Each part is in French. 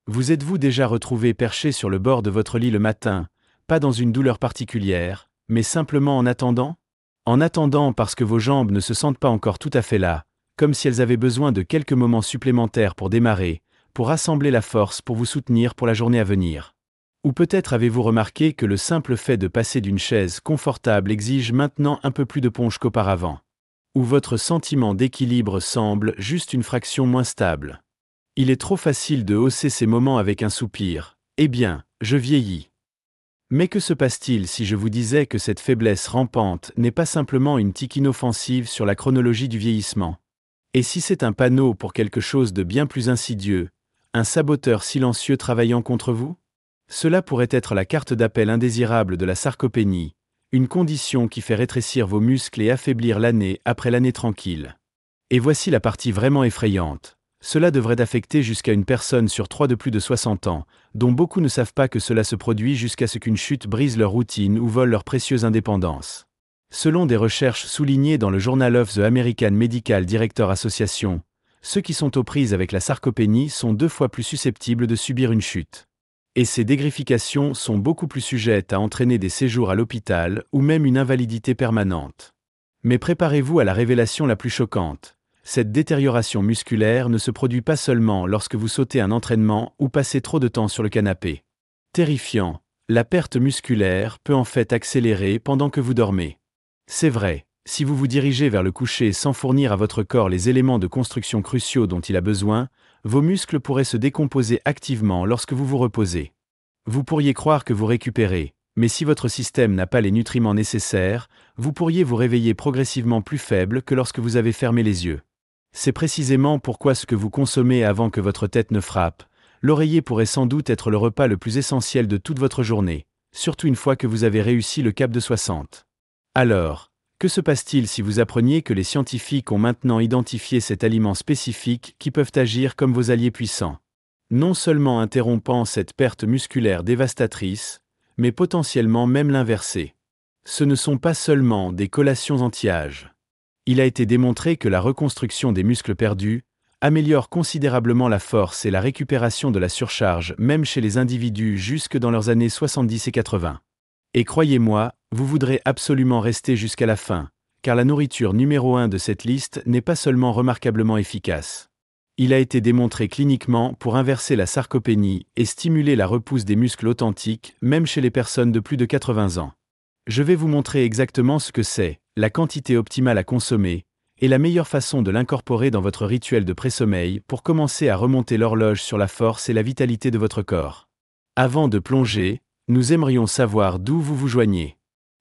Vous êtes-vous déjà retrouvé perché sur le bord de votre lit le matin, pas dans une douleur particulière, mais simplement en attendant? En attendant parce que vos jambes ne se sentent pas encore tout à fait là, comme si elles avaient besoin de quelques moments supplémentaires pour démarrer, pour rassembler la force pour vous soutenir pour la journée à venir. Ou peut-être avez-vous remarqué que le simple fait de passer d'une chaise confortable exige maintenant un peu plus de punch qu'auparavant. Ou votre sentiment d'équilibre semble juste une fraction moins stable. Il est trop facile de hausser ces moments avec un soupir. Eh bien, je vieillis. Mais que se passe-t-il si je vous disais que cette faiblesse rampante n'est pas simplement une tique inoffensive sur la chronologie du vieillissement? Et si c'est un panneau pour quelque chose de bien plus insidieux, un saboteur silencieux travaillant contre vous? Cela pourrait être la carte d'appel indésirable de la sarcopénie, une condition qui fait rétrécir vos muscles et affaiblir l'année après l'année tranquille. Et voici la partie vraiment effrayante. Cela devrait affecter jusqu'à une personne sur 3 de plus de 60 ans, dont beaucoup ne savent pas que cela se produit jusqu'à ce qu'une chute brise leur routine ou vole leur précieuse indépendance. Selon des recherches soulignées dans le Journal of the American Medical Director Association, ceux qui sont aux prises avec la sarcopénie sont 2 fois plus susceptibles de subir une chute. Et ces dégrifications sont beaucoup plus sujettes à entraîner des séjours à l'hôpital ou même une invalidité permanente. Mais préparez-vous à la révélation la plus choquante. Cette détérioration musculaire ne se produit pas seulement lorsque vous sautez un entraînement ou passez trop de temps sur le canapé. Terrifiant, la perte musculaire peut en fait accélérer pendant que vous dormez. C'est vrai, si vous vous dirigez vers le coucher sans fournir à votre corps les éléments de construction cruciaux dont il a besoin, vos muscles pourraient se décomposer activement lorsque vous vous reposez. Vous pourriez croire que vous récupérez, mais si votre système n'a pas les nutriments nécessaires, vous pourriez vous réveiller progressivement plus faible que lorsque vous avez fermé les yeux. C'est précisément pourquoi ce que vous consommez avant que votre tête ne frappe, l'oreiller pourrait sans doute être le repas le plus essentiel de toute votre journée, surtout une fois que vous avez réussi le cap de 60. Alors, que se passe-t-il si vous appreniez que les scientifiques ont maintenant identifié cet aliment spécifique qui peuvent agir comme vos alliés puissants, non seulement interrompant cette perte musculaire dévastatrice, mais potentiellement même l'inverser? Ce ne sont pas seulement des collations anti-âge. Il a été démontré que la reconstruction des muscles perdus améliore considérablement la force et la récupération de la surcharge même chez les individus jusque dans leurs années 70 et 80. Et croyez-moi, vous voudrez absolument rester jusqu'à la fin, car la nourriture numéro 1 de cette liste n'est pas seulement remarquablement efficace. Il a été démontré cliniquement pour inverser la sarcopénie et stimuler la repousse des muscles authentiques même chez les personnes de plus de 80 ans. Je vais vous montrer exactement ce que c'est, la quantité optimale à consommer, et la meilleure façon de l'incorporer dans votre rituel de pré-sommeil pour commencer à remonter l'horloge sur la force et la vitalité de votre corps. Avant de plonger, nous aimerions savoir d'où vous vous joignez.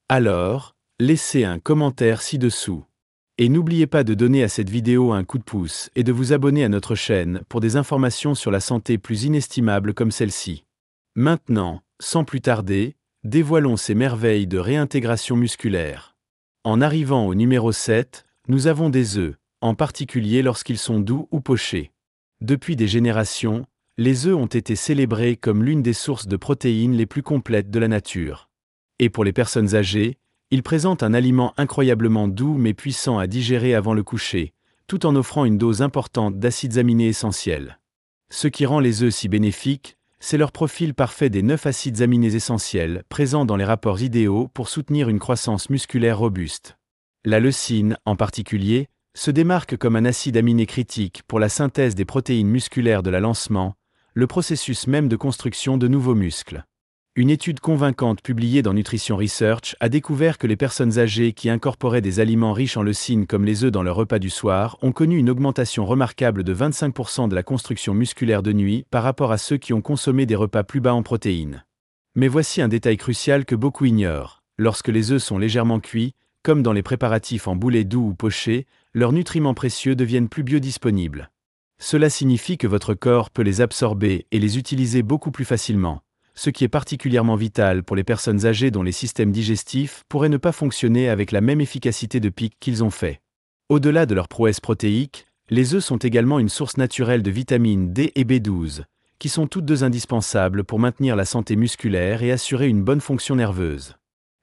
Alors, laissez un commentaire ci-dessous. Et n'oubliez pas de donner à cette vidéo un coup de pouce et de vous abonner à notre chaîne pour des informations sur la santé plus inestimables comme celle-ci. Maintenant, sans plus tarder, dévoilons ces merveilles de réintégration musculaire. En arrivant au numéro 7, nous avons des œufs, en particulier lorsqu'ils sont doux ou pochés. Depuis des générations, les œufs ont été célébrés comme l'une des sources de protéines les plus complètes de la nature. Et pour les personnes âgées, ils présentent un aliment incroyablement doux mais puissant à digérer avant le coucher, tout en offrant une dose importante d'acides aminés essentiels. Ce qui rend les œufs si bénéfiques, c'est leur profil parfait des 9 acides aminés essentiels présents dans les rapports idéaux pour soutenir une croissance musculaire robuste. La leucine, en particulier, se démarque comme un acide aminé critique pour la synthèse des protéines musculaires de l'alancement, le processus même de construction de nouveaux muscles. Une étude convaincante publiée dans Nutrition Research a découvert que les personnes âgées qui incorporaient des aliments riches en leucine comme les œufs dans leur repas du soir ont connu une augmentation remarquable de 25% de la construction musculaire de nuit par rapport à ceux qui ont consommé des repas plus bas en protéines. Mais voici un détail crucial que beaucoup ignorent. Lorsque les œufs sont légèrement cuits, comme dans les préparatifs en boulet doux ou pochés, leurs nutriments précieux deviennent plus biodisponibles. Cela signifie que votre corps peut les absorber et les utiliser beaucoup plus facilement, ce qui est particulièrement vital pour les personnes âgées dont les systèmes digestifs pourraient ne pas fonctionner avec la même efficacité de pic qu'ils ont fait. Au-delà de leur prouesse protéique, les œufs sont également une source naturelle de vitamines D et B12, qui sont toutes deux indispensables pour maintenir la santé musculaire et assurer une bonne fonction nerveuse.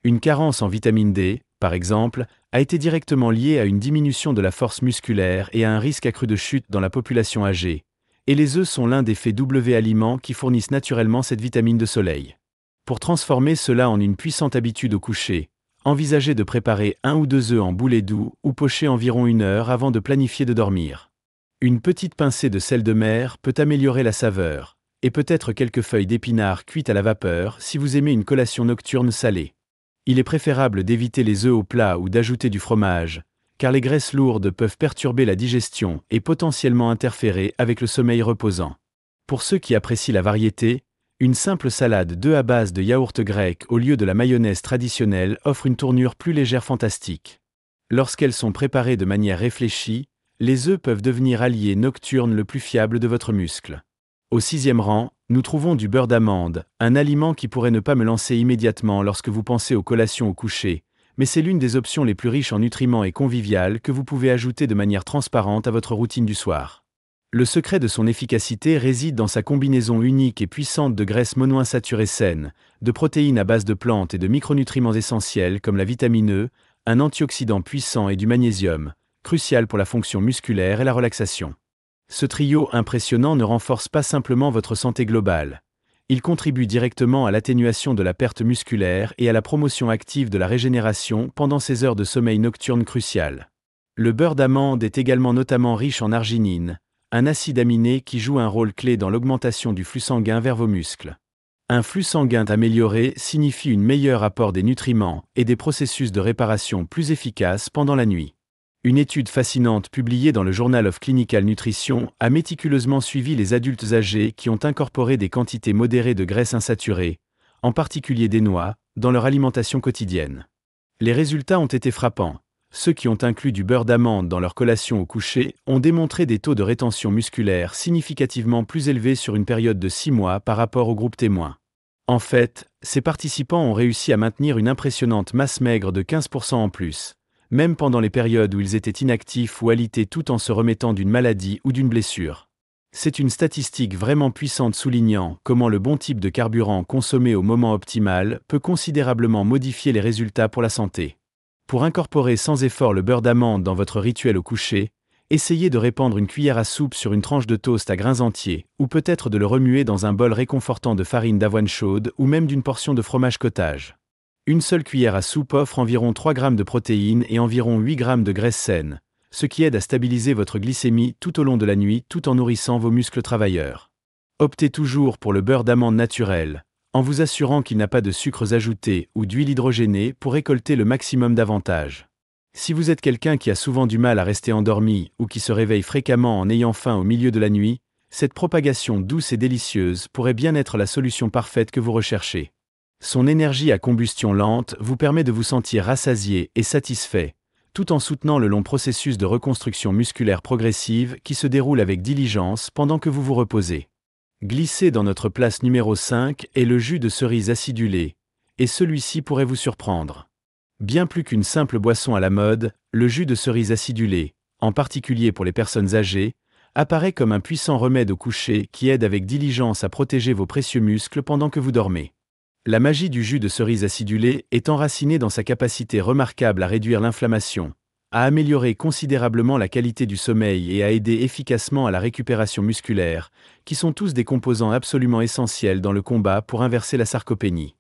Une carence en vitamine D, par exemple, a été directement liée à une diminution de la force musculaire et à un risque accru de chute dans la population âgée, Et les œufs sont l'un des faits W aliments qui fournissent naturellement cette vitamine de soleil. Pour transformer cela en une puissante habitude au coucher, envisagez de préparer 1 ou 2 œufs en boulet doux ou pochés environ 1 heure avant de planifier de dormir. Une petite pincée de sel de mer peut améliorer la saveur, et peut-être quelques feuilles d'épinards cuites à la vapeur si vous aimez une collation nocturne salée. Il est préférable d'éviter les œufs au plat ou d'ajouter du fromage, car les graisses lourdes peuvent perturber la digestion et potentiellement interférer avec le sommeil reposant. Pour ceux qui apprécient la variété, une simple salade d'œufs à base de yaourt grec au lieu de la mayonnaise traditionnelle offre une tournure plus légère fantastique. Lorsqu'elles sont préparées de manière réfléchie, les œufs peuvent devenir alliés nocturnes le plus fiable de votre muscle. Au 6e rang, nous trouvons du beurre d'amande, un aliment qui pourrait ne pas me lancer immédiatement lorsque vous pensez aux collations au coucher, mais c'est l'une des options les plus riches en nutriments et conviviales que vous pouvez ajouter de manière transparente à votre routine du soir. Le secret de son efficacité réside dans sa combinaison unique et puissante de graisses monoinsaturées saines, de protéines à base de plantes et de micronutriments essentiels comme la vitamine E, un antioxydant puissant et du magnésium, crucial pour la fonction musculaire et la relaxation. Ce trio impressionnant ne renforce pas simplement votre santé globale. Il contribue directement à l'atténuation de la perte musculaire et à la promotion active de la régénération pendant ces heures de sommeil nocturne cruciales. Le beurre d'amande est également notamment riche en arginine, un acide aminé qui joue un rôle clé dans l'augmentation du flux sanguin vers vos muscles. Un flux sanguin amélioré signifie un meilleur apport des nutriments et des processus de réparation plus efficaces pendant la nuit. Une étude fascinante publiée dans le Journal of Clinical Nutrition a méticuleusement suivi les adultes âgés qui ont incorporé des quantités modérées de graisses insaturées, en particulier des noix, dans leur alimentation quotidienne. Les résultats ont été frappants. Ceux qui ont inclus du beurre d'amande dans leur collation au coucher ont démontré des taux de rétention musculaire significativement plus élevés sur une période de 6 mois par rapport au groupe témoin. En fait, ces participants ont réussi à maintenir une impressionnante masse maigre de 15% en plus, même pendant les périodes où ils étaient inactifs ou alités tout en se remettant d'une maladie ou d'une blessure. C'est une statistique vraiment puissante soulignant comment le bon type de carburant consommé au moment optimal peut considérablement modifier les résultats pour la santé. Pour incorporer sans effort le beurre d'amande dans votre rituel au coucher, essayez de répandre une cuillère à soupe sur une tranche de toast à grains entiers, ou peut-être de le remuer dans un bol réconfortant de farine d'avoine chaude ou même d'une portion de fromage cottage. Une seule cuillère à soupe offre environ 3 grammes de protéines et environ 8 grammes de graisse saine, ce qui aide à stabiliser votre glycémie tout au long de la nuit tout en nourrissant vos muscles travailleurs. Optez toujours pour le beurre d'amande naturel, en vous assurant qu'il n'a pas de sucres ajoutés ou d'huile hydrogénée pour récolter le maximum d'avantages. Si vous êtes quelqu'un qui a souvent du mal à rester endormi ou qui se réveille fréquemment en ayant faim au milieu de la nuit, cette propagation douce et délicieuse pourrait bien être la solution parfaite que vous recherchez. Son énergie à combustion lente vous permet de vous sentir rassasié et satisfait, tout en soutenant le long processus de reconstruction musculaire progressive qui se déroule avec diligence pendant que vous vous reposez. Glissé dans notre place numéro 5 est le jus de cerise acidulé, et celui-ci pourrait vous surprendre. Bien plus qu'une simple boisson à la mode, le jus de cerise acidulé, en particulier pour les personnes âgées, apparaît comme un puissant remède au coucher qui aide avec diligence à protéger vos précieux muscles pendant que vous dormez. La magie du jus de cerise acidulé est enracinée dans sa capacité remarquable à réduire l'inflammation, à améliorer considérablement la qualité du sommeil et à aider efficacement à la récupération musculaire, qui sont tous des composants absolument essentiels dans le combat pour inverser la sarcopénie.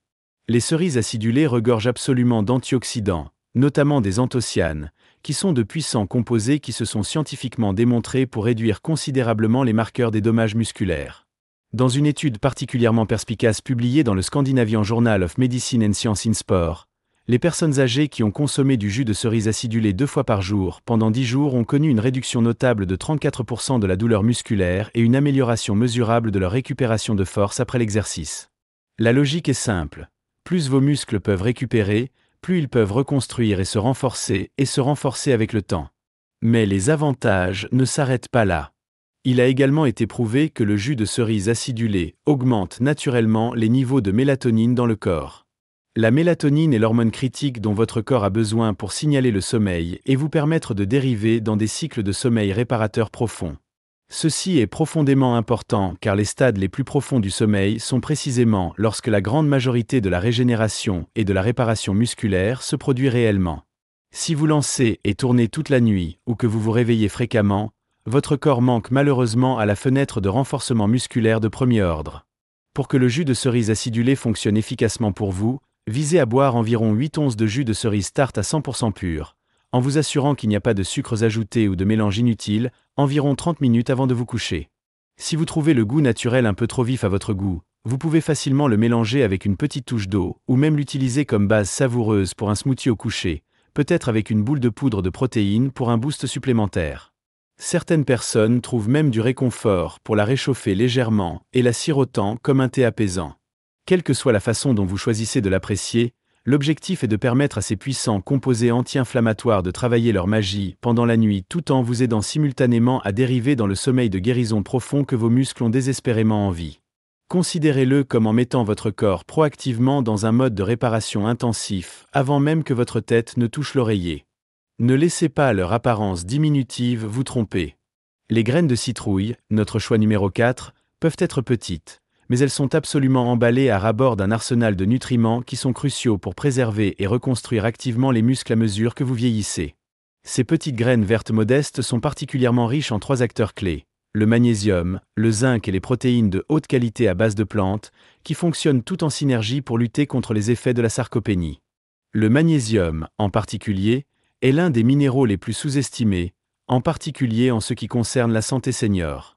Les cerises acidulées regorgent absolument d'antioxydants, notamment des anthocyanes, qui sont de puissants composés qui se sont scientifiquement démontrés pour réduire considérablement les marqueurs des dommages musculaires. Dans une étude particulièrement perspicace publiée dans le Scandinavian Journal of Medicine and Science in Sport, les personnes âgées qui ont consommé du jus de cerise acidulé 2 fois par jour pendant 10 jours ont connu une réduction notable de 34% de la douleur musculaire et une amélioration mesurable de leur récupération de force après l'exercice. La logique est simple. Plus vos muscles peuvent récupérer, plus ils peuvent reconstruire et se renforcer avec le temps. Mais les avantages ne s'arrêtent pas là. Il a également été prouvé que le jus de cerise acidulé augmente naturellement les niveaux de mélatonine dans le corps. La mélatonine est l'hormone critique dont votre corps a besoin pour signaler le sommeil et vous permettre de dériver dans des cycles de sommeil réparateur profonds. Ceci est profondément important car les stades les plus profonds du sommeil sont précisément lorsque la grande majorité de la régénération et de la réparation musculaire se produit réellement. Si vous lancez et tournez toute la nuit ou que vous vous réveillez fréquemment, votre corps manque malheureusement à la fenêtre de renforcement musculaire de premier ordre. Pour que le jus de cerise acidulé fonctionne efficacement pour vous, visez à boire environ 8 onces de jus de cerise tarte à 100% pur, en vous assurant qu'il n'y a pas de sucres ajoutés ou de mélange inutile, environ 30 minutes avant de vous coucher. Si vous trouvez le goût naturel un peu trop vif à votre goût, vous pouvez facilement le mélanger avec une petite touche d'eau, ou même l'utiliser comme base savoureuse pour un smoothie au coucher, peut-être avec une boule de poudre de protéines pour un boost supplémentaire. Certaines personnes trouvent même du réconfort pour la réchauffer légèrement et la sirotant comme un thé apaisant. Quelle que soit la façon dont vous choisissez de l'apprécier, l'objectif est de permettre à ces puissants composés anti-inflammatoires de travailler leur magie pendant la nuit tout en vous aidant simultanément à dériver dans le sommeil de guérison profond que vos muscles ont désespérément envie. Considérez-le comme en mettant votre corps proactivement dans un mode de réparation intensif avant même que votre tête ne touche l'oreiller. Ne laissez pas leur apparence diminutive vous tromper. Les graines de citrouille, notre choix numéro 4, peuvent être petites, mais elles sont absolument emballées à ras-bord d'un arsenal de nutriments qui sont cruciaux pour préserver et reconstruire activement les muscles à mesure que vous vieillissez. Ces petites graines vertes modestes sont particulièrement riches en 3 acteurs clés: le magnésium, le zinc et les protéines de haute qualité à base de plantes, qui fonctionnent tout en synergie pour lutter contre les effets de la sarcopénie. Le magnésium, en particulier, est l'un des minéraux les plus sous-estimés, en particulier en ce qui concerne la santé senior.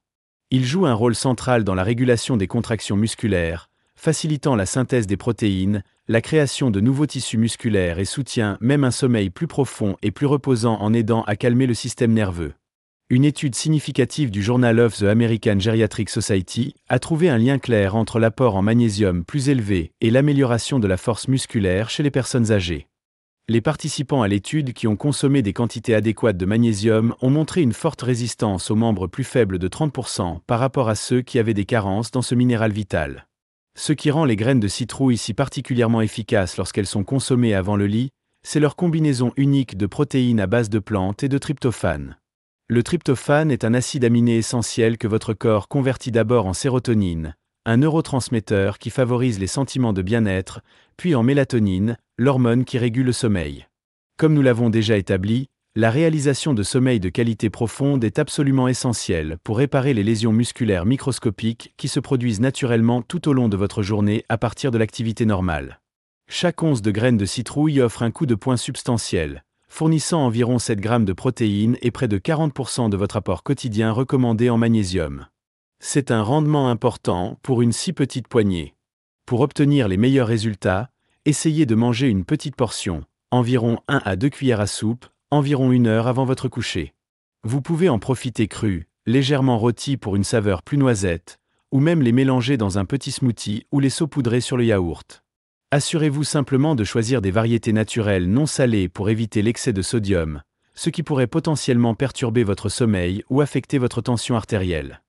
Il joue un rôle central dans la régulation des contractions musculaires, facilitant la synthèse des protéines, la création de nouveaux tissus musculaires et soutient même un sommeil plus profond et plus reposant en aidant à calmer le système nerveux. Une étude significative du Journal of the American Geriatric Society a trouvé un lien clair entre l'apport en magnésium plus élevé et l'amélioration de la force musculaire chez les personnes âgées. Les participants à l'étude qui ont consommé des quantités adéquates de magnésium ont montré une forte résistance aux membres plus faibles de 30% par rapport à ceux qui avaient des carences dans ce minéral vital. Ce qui rend les graines de citrouille si particulièrement efficaces lorsqu'elles sont consommées avant le lit, c'est leur combinaison unique de protéines à base de plantes et de tryptophane. Le tryptophane est un acide aminé essentiel que votre corps convertit d'abord en sérotonine, un neurotransmetteur qui favorise les sentiments de bien-être, puis en mélatonine, l'hormone qui régule le sommeil. Comme nous l'avons déjà établi, la réalisation de sommeil de qualité profonde est absolument essentielle pour réparer les lésions musculaires microscopiques qui se produisent naturellement tout au long de votre journée à partir de l'activité normale. Chaque once de graines de citrouille offre un coup de poing substantiel, fournissant environ 7 grammes de protéines et près de 40% de votre apport quotidien recommandé en magnésium. C'est un rendement important pour une si petite poignée. Pour obtenir les meilleurs résultats, essayez de manger une petite portion, environ 1 à 2 cuillères à soupe, environ 1 heure avant votre coucher. Vous pouvez en profiter crus, légèrement rôtis pour une saveur plus noisette, ou même les mélanger dans un petit smoothie ou les saupoudrer sur le yaourt. Assurez-vous simplement de choisir des variétés naturelles non salées pour éviter l'excès de sodium, ce qui pourrait potentiellement perturber votre sommeil ou affecter votre tension artérielle.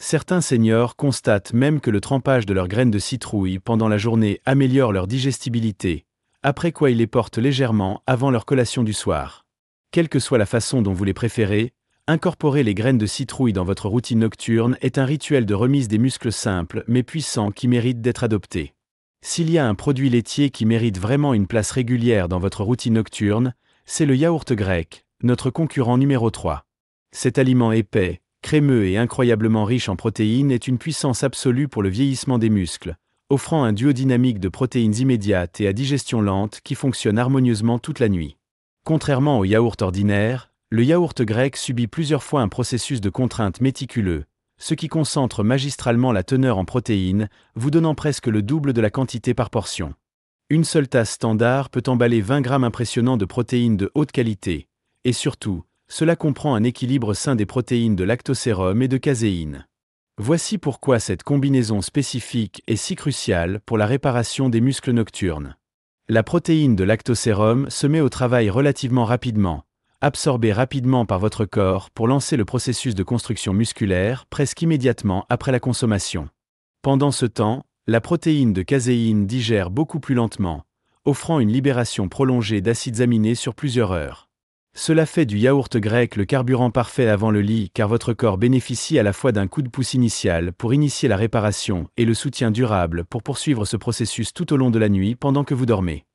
Certains seniors constatent même que le trempage de leurs graines de citrouille pendant la journée améliore leur digestibilité, après quoi ils les portent légèrement avant leur collation du soir. Quelle que soit la façon dont vous les préférez, incorporer les graines de citrouille dans votre routine nocturne est un rituel de remise des muscles simple mais puissant qui mérite d'être adopté. S'il y a un produit laitier qui mérite vraiment une place régulière dans votre routine nocturne, c'est le yaourt grec, notre concurrent numéro 3. Cet aliment épais, crémeux et incroyablement riche en protéines est une puissance absolue pour le vieillissement des muscles, offrant un duo dynamique de protéines immédiates et à digestion lente qui fonctionne harmonieusement toute la nuit. Contrairement au yaourt ordinaire, le yaourt grec subit plusieurs fois un processus de contrainte méticuleux, ce qui concentre magistralement la teneur en protéines, vous donnant presque le double de la quantité par portion. Une seule tasse standard peut emballer 20 grammes impressionnants de protéines de haute qualité, et surtout, cela comprend un équilibre sain des protéines de lactosérum et de caséine. Voici pourquoi cette combinaison spécifique est si cruciale pour la réparation des muscles nocturnes. La protéine de lactosérum se met au travail relativement rapidement, absorbée rapidement par votre corps pour lancer le processus de construction musculaire presque immédiatement après la consommation. Pendant ce temps, la protéine de caséine digère beaucoup plus lentement, offrant une libération prolongée d'acides aminés sur plusieurs heures. Cela fait du yaourt grec le carburant parfait avant le lit car votre corps bénéficie à la fois d'un coup de pouce initial pour initier la réparation et le soutien durable pour poursuivre ce processus tout au long de la nuit pendant que vous dormez.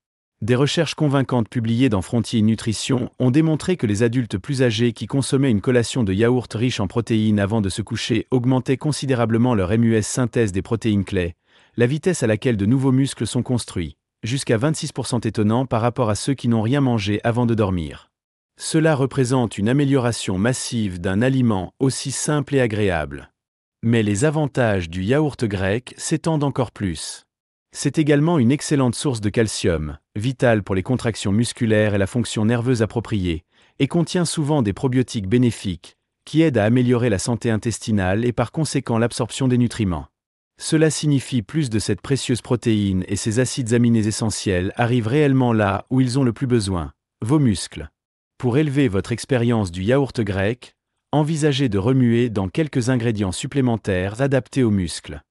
Des recherches convaincantes publiées dans Frontier Nutrition ont démontré que les adultes plus âgés qui consommaient une collation de yaourt riche en protéines avant de se coucher augmentaient considérablement leur MUS synthèse des protéines clés, la vitesse à laquelle de nouveaux muscles sont construits, jusqu'à 26% étonnant par rapport à ceux qui n'ont rien mangé avant de dormir. Cela représente une amélioration massive d'un aliment aussi simple et agréable. Mais les avantages du yaourt grec s'étendent encore plus. C'est également une excellente source de calcium, vitale pour les contractions musculaires et la fonction nerveuse appropriée, et contient souvent des probiotiques bénéfiques, qui aident à améliorer la santé intestinale et par conséquent l'absorption des nutriments. Cela signifie plus de cette précieuse protéine et ces acides aminés essentiels arrivent réellement là où ils ont le plus besoin, vos muscles. Pour élever votre expérience du yaourt grec, envisagez de remuer dans quelques ingrédients supplémentaires adaptés aux muscles.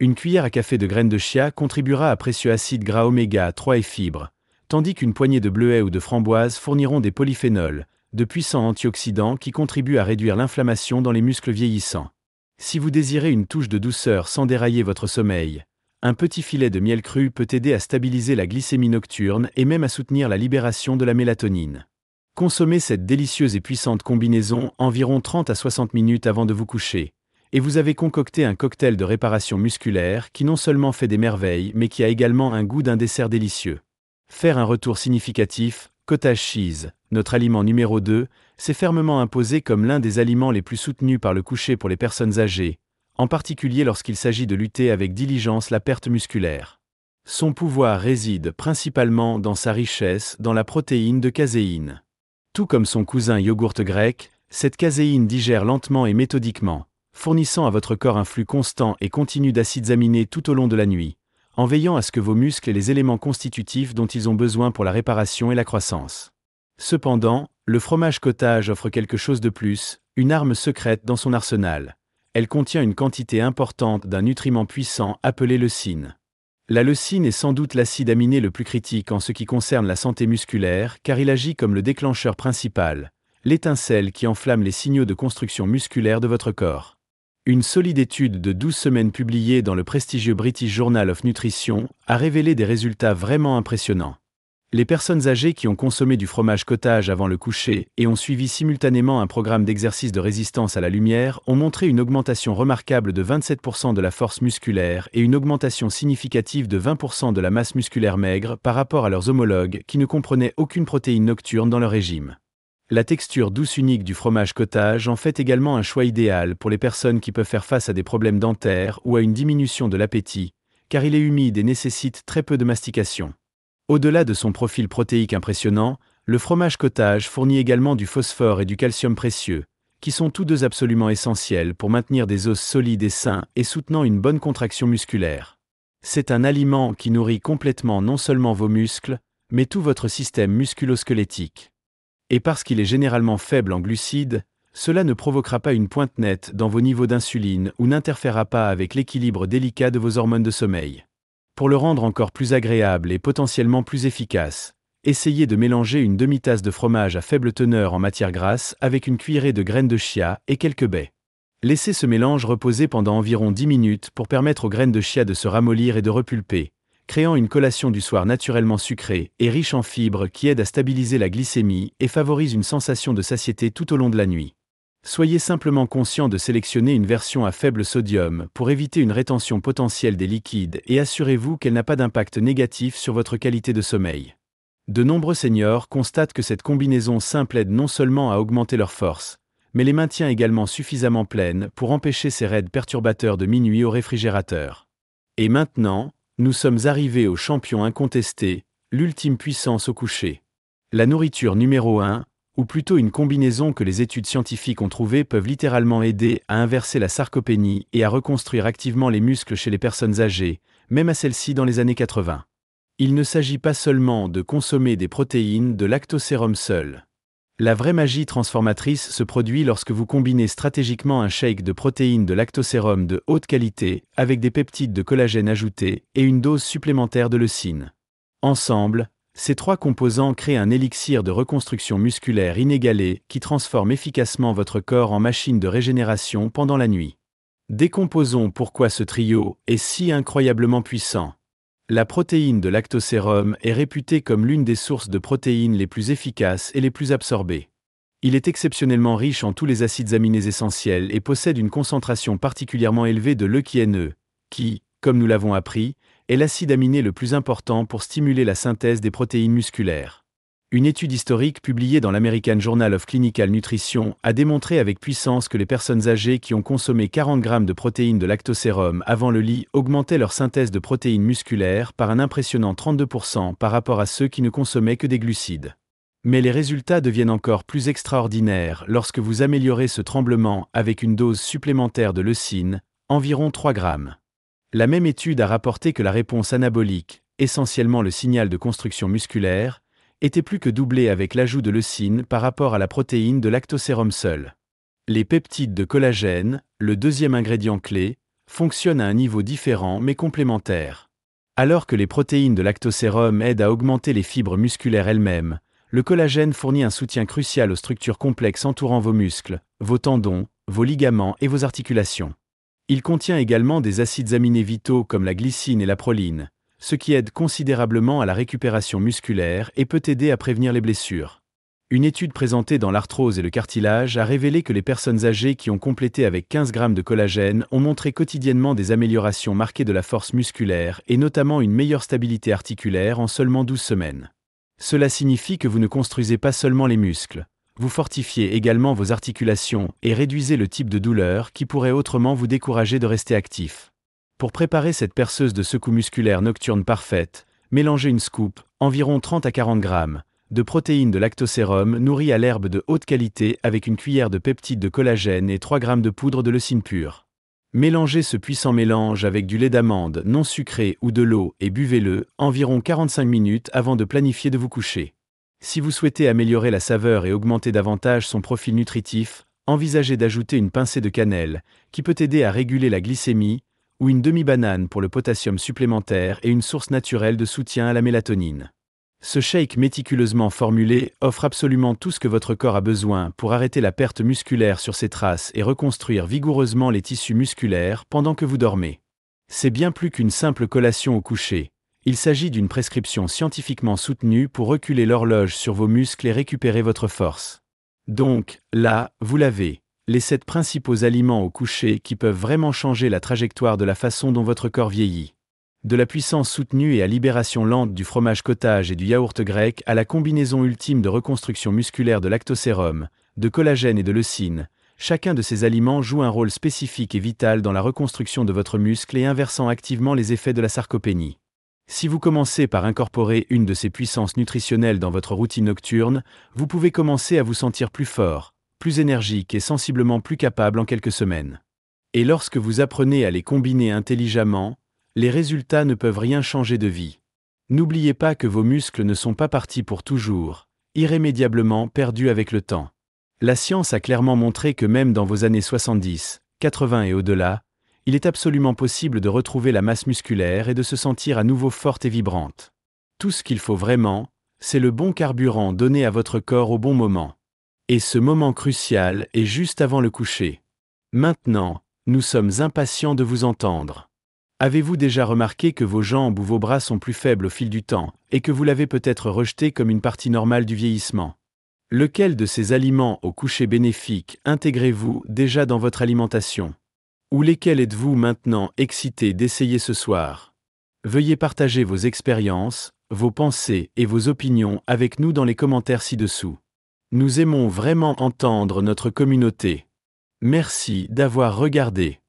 Une cuillère à café de graines de chia contribuera à précieux acides gras oméga 3 et fibres, tandis qu'une poignée de bleuets ou de framboises fourniront des polyphénols, de puissants antioxydants qui contribuent à réduire l'inflammation dans les muscles vieillissants. Si vous désirez une touche de douceur sans dérailler votre sommeil, un petit filet de miel cru peut aider à stabiliser la glycémie nocturne et même à soutenir la libération de la mélatonine. Consommez cette délicieuse et puissante combinaison environ 30 à 60 minutes avant de vous coucher, et vous avez concocté un cocktail de réparation musculaire qui non seulement fait des merveilles mais qui a également un goût d'un dessert délicieux. Faire un retour significatif, cottage cheese, notre aliment numéro 2, s'est fermement imposé comme l'un des aliments les plus soutenus par le coucher pour les personnes âgées, en particulier lorsqu'il s'agit de lutter avec diligence la perte musculaire. Son pouvoir réside principalement dans sa richesse dans la protéine de caséine. Tout comme son cousin yogourt grec, cette caséine digère lentement et méthodiquement, fournissant à votre corps un flux constant et continu d'acides aminés tout au long de la nuit, en veillant à ce que vos muscles aient les éléments constitutifs dont ils ont besoin pour la réparation et la croissance. Cependant, le fromage cottage offre quelque chose de plus, une arme secrète dans son arsenal. Elle contient une quantité importante d'un nutriment puissant appelé leucine. La leucine est sans doute l'acide aminé le plus critique en ce qui concerne la santé musculaire car il agit comme le déclencheur principal, l'étincelle qui enflamme les signaux de construction musculaire de votre corps. Une solide étude de 12 semaines publiée dans le prestigieux British Journal of Nutrition a révélé des résultats vraiment impressionnants. Les personnes âgées qui ont consommé du fromage cottage avant le coucher et ont suivi simultanément un programme d'exercice de résistance à la lumière ont montré une augmentation remarquable de 27% de la force musculaire et une augmentation significative de 20% de la masse musculaire maigre par rapport à leurs homologues qui ne comprenaient aucune protéine nocturne dans leur régime. La texture douce unique du fromage cottage en fait également un choix idéal pour les personnes qui peuvent faire face à des problèmes dentaires ou à une diminution de l'appétit, car il est humide et nécessite très peu de mastication. Au-delà de son profil protéique impressionnant, le fromage cottage fournit également du phosphore et du calcium précieux, qui sont tous deux absolument essentiels pour maintenir des os solides et sains et soutenant une bonne contraction musculaire. C'est un aliment qui nourrit complètement non seulement vos muscles, mais tout votre système musculo-squelettique. Et parce qu'il est généralement faible en glucides, cela ne provoquera pas une pointe nette dans vos niveaux d'insuline ou n'interférera pas avec l'équilibre délicat de vos hormones de sommeil. Pour le rendre encore plus agréable et potentiellement plus efficace, essayez de mélanger une demi-tasse de fromage à faible teneur en matière grasse avec une cuillerée de graines de chia et quelques baies. Laissez ce mélange reposer pendant environ 10 minutes pour permettre aux graines de chia de se ramollir et de repulper, créant une collation du soir naturellement sucrée et riche en fibres qui aide à stabiliser la glycémie et favorise une sensation de satiété tout au long de la nuit. Soyez simplement conscient de sélectionner une version à faible sodium pour éviter une rétention potentielle des liquides et assurez-vous qu'elle n'a pas d'impact négatif sur votre qualité de sommeil. De nombreux seniors constatent que cette combinaison simple aide non seulement à augmenter leur force, mais les maintient également suffisamment pleines pour empêcher ces raids perturbateurs de minuit au réfrigérateur. Et maintenant, nous sommes arrivés au champion incontesté, l'ultime puissance au coucher. La nourriture numéro 1, ou plutôt une combinaison que les études scientifiques ont trouvée peuvent littéralement aider à inverser la sarcopénie et à reconstruire activement les muscles chez les personnes âgées, même à celles-ci dans les années 80. Il ne s'agit pas seulement de consommer des protéines de lactosérum seul. La vraie magie transformatrice se produit lorsque vous combinez stratégiquement un shake de protéines de lactosérum de haute qualité avec des peptides de collagène ajoutés et une dose supplémentaire de leucine. Ensemble, ces trois composants créent un élixir de reconstruction musculaire inégalé qui transforme efficacement votre corps en machine de régénération pendant la nuit. Décomposons pourquoi ce trio est si incroyablement puissant. La protéine de lactosérum est réputée comme l'une des sources de protéines les plus efficaces et les plus absorbées. Il est exceptionnellement riche en tous les acides aminés essentiels et possède une concentration particulièrement élevée de l'EQNE, qui, comme nous l'avons appris, est l'acide aminé le plus important pour stimuler la synthèse des protéines musculaires. Une étude historique publiée dans l'American Journal of Clinical Nutrition a démontré avec puissance que les personnes âgées qui ont consommé 40 grammes de protéines de lactosérum avant le lit augmentaient leur synthèse de protéines musculaires par un impressionnant 32% par rapport à ceux qui ne consommaient que des glucides. Mais les résultats deviennent encore plus extraordinaires lorsque vous améliorez ce tremblement avec une dose supplémentaire de leucine, environ 3 grammes. La même étude a rapporté que la réponse anabolique, essentiellement le signal de construction musculaire, était plus que doublée avec l'ajout de leucine par rapport à la protéine de lactosérum seul. Les peptides de collagène, le deuxième ingrédient clé, fonctionnent à un niveau différent mais complémentaire. Alors que les protéines de lactosérum aident à augmenter les fibres musculaires elles-mêmes, le collagène fournit un soutien crucial aux structures complexes entourant vos muscles, vos tendons, vos ligaments et vos articulations. Il contient également des acides aminés vitaux comme la glycine et la proline, ce qui aide considérablement à la récupération musculaire et peut aider à prévenir les blessures. Une étude présentée dans l'Arthrose et le cartilage a révélé que les personnes âgées qui ont complété avec 15 grammes de collagène ont montré quotidiennement des améliorations marquées de la force musculaire et notamment une meilleure stabilité articulaire en seulement 12 semaines. Cela signifie que vous ne construisez pas seulement les muscles, vous fortifiez également vos articulations et réduisez le type de douleur qui pourrait autrement vous décourager de rester actif. Pour préparer cette perceuse de secoues musculaires nocturnes parfaite, mélangez une scoop, environ 30 à 40 grammes, de protéines de lactosérum nourries à l'herbe de haute qualité avec une cuillère de peptides de collagène et 3 grammes de poudre de leucine pure. Mélangez ce puissant mélange avec du lait d'amande non sucré ou de l'eau et buvez-le environ 45 minutes avant de planifier de vous coucher. Si vous souhaitez améliorer la saveur et augmenter davantage son profil nutritif, envisagez d'ajouter une pincée de cannelle, qui peut aider à réguler la glycémie, ou une demi-banane pour le potassium supplémentaire et une source naturelle de soutien à la mélatonine. Ce shake méticuleusement formulé offre absolument tout ce que votre corps a besoin pour arrêter la perte musculaire sur ses traces et reconstruire vigoureusement les tissus musculaires pendant que vous dormez. C'est bien plus qu'une simple collation au coucher. Il s'agit d'une prescription scientifiquement soutenue pour reculer l'horloge sur vos muscles et récupérer votre force. Donc, là, vous l'avez. Les 7 principaux aliments au coucher qui peuvent vraiment changer la trajectoire de la façon dont votre corps vieillit. De la puissance soutenue et à libération lente du fromage cottage et du yaourt grec à la combinaison ultime de reconstruction musculaire de lactosérum, de collagène et de leucine, chacun de ces aliments joue un rôle spécifique et vital dans la reconstruction de votre muscle et inversant activement les effets de la sarcopénie. Si vous commencez par incorporer une de ces puissances nutritionnelles dans votre routine nocturne, vous pouvez commencer à vous sentir plus fort, plus énergique et sensiblement plus capable en quelques semaines. Et lorsque vous apprenez à les combiner intelligemment, les résultats ne peuvent rien changer de vie. N'oubliez pas que vos muscles ne sont pas partis pour toujours, irrémédiablement perdus avec le temps. La science a clairement montré que même dans vos années 70, 80 et au-delà, il est absolument possible de retrouver la masse musculaire et de se sentir à nouveau forte et vibrante. Tout ce qu'il faut vraiment, c'est le bon carburant donné à votre corps au bon moment. Et ce moment crucial est juste avant le coucher. Maintenant, nous sommes impatients de vous entendre. Avez-vous déjà remarqué que vos jambes ou vos bras sont plus faibles au fil du temps, et que vous l'avez peut-être rejeté comme une partie normale du vieillissement? Lequel de ces aliments au coucher bénéfique intégrez-vous déjà dans votre alimentation? Ou lesquels êtes-vous maintenant excité d'essayer ce soir? Veuillez partager vos expériences, vos pensées et vos opinions avec nous dans les commentaires ci-dessous. Nous aimons vraiment entendre notre communauté. Merci d'avoir regardé.